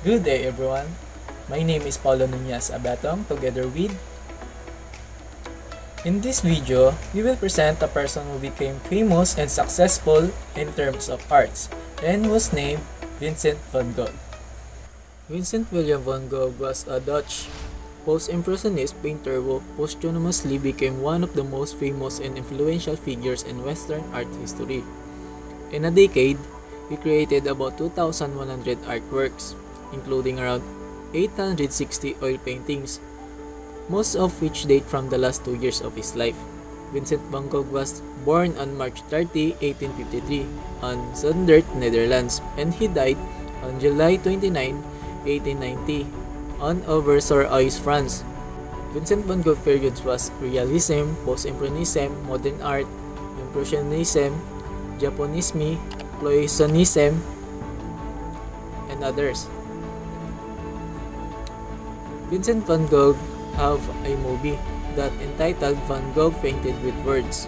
Good day everyone. My name is Paulo Nunez Abatong together with. In this video, we will present a person who became famous and successful in terms of arts and was named Vincent van Gogh. Vincent William van Gogh was a Dutch post-impressionist painter who posthumously became one of the most famous and influential figures in Western art history. In a decade, he created about 2,100 artworks, including around 860 oil paintings, most of which date from the last 2 years of his life. Vincent van Gogh was born on March 30, 1853 on Zundert, Netherlands, and he died on July 29, 1890 on Auvers-sur-Oise, France. Vincent van Gogh periods was Realism, Post-Impressionism, Modern Art, Impressionism, Japonisme, Cloisonnism, and others. Vincent van Gogh have a movie that entitled Van Gogh Painted with Words,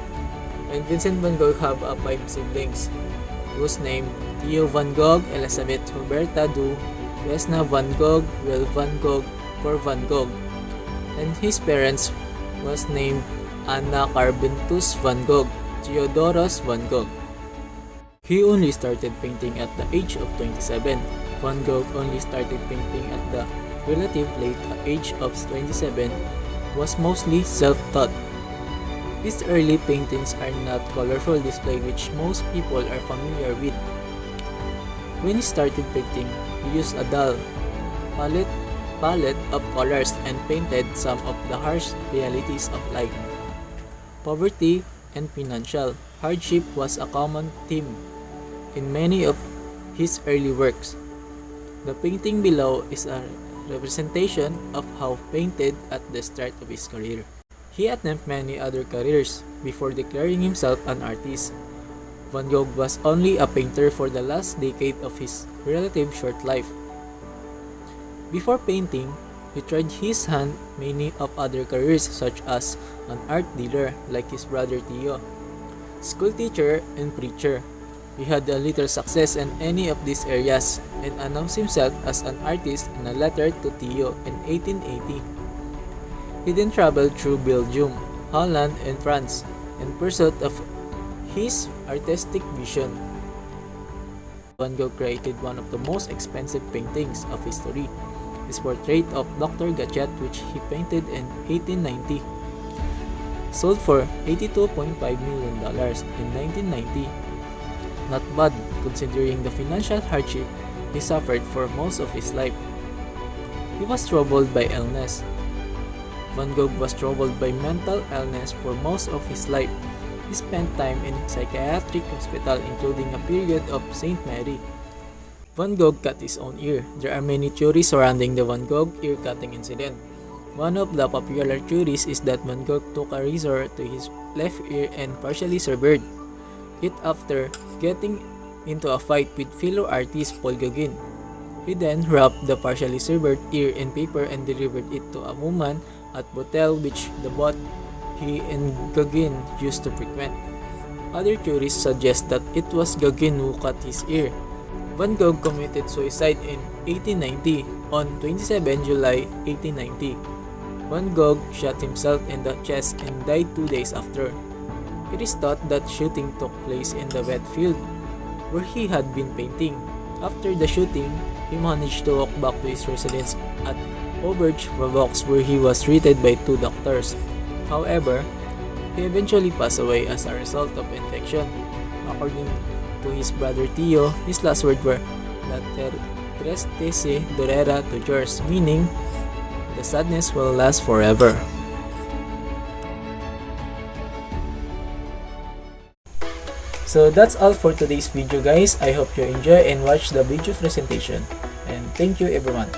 and Vincent van Gogh have 5 siblings, whose name Theo van Gogh, Elizabeth Huberta du Vesna van Gogh, Will van Gogh, Cor van Gogh, and his parents was named Anna Carbentus van Gogh, Theodoros van Gogh. He only started painting at the age of 27. Van Gogh only started painting at the relative late age of 27, was mostly self-taught. His early paintings are not colorful display which most people are familiar with. When he started painting, he used a dull palette of colors and painted some of the harsh realities of life. Poverty and financial hardship was a common theme in many of his early works. The painting below is a representation of how painted at the start of his career. He attempted many other careers before declaring himself an artist. Van Gogh was only a painter for the last decade of his relative short life. Before painting, he tried his hand many of other careers such as an art dealer like his brother Theo, school teacher, and preacher. He had a little success in any of these areas and announced himself as an artist in a letter to Theo in 1880. He then traveled through Belgium, Holland, and France in pursuit of his artistic vision. Van Gogh created one of the most expensive paintings of history, his portrait of Dr. Gachet, which he painted in 1890. Sold for $82.5 million in 1990. Not bad considering the financial hardship he suffered for most of his life. He was troubled by illness. Van Gogh was troubled by mental illness for most of his life. He spent time in psychiatric hospital including a period of St. Mary. Van Gogh cut his own ear. There are many theories surrounding the Van Gogh ear cutting incident. One of the popular theories is that Van Gogh took a razor to his left ear and partially severed it after getting into a fight with fellow artist Paul Gauguin. He then wrapped the partially severed ear in paper and delivered it to a woman at Botel which the both he and Gauguin used to frequent. Other theories suggest that it was Gauguin who cut his ear. Van Gogh committed suicide in 1890 on 27 July 1890. Van Gogh shot himself in the chest and died 2 days after. It is thought that shooting took place in the wet field where he had been painting. After the shooting, he managed to walk back to his residence at Auberge-Vaux where he was treated by 2 doctors. However, he eventually passed away as a result of infection. According to his brother Theo, his last words were "La tristesse durera toujours," meaning the sadness will last forever. So that's all for today's video guys. I hope you enjoy and watch the video presentation. And thank you everyone.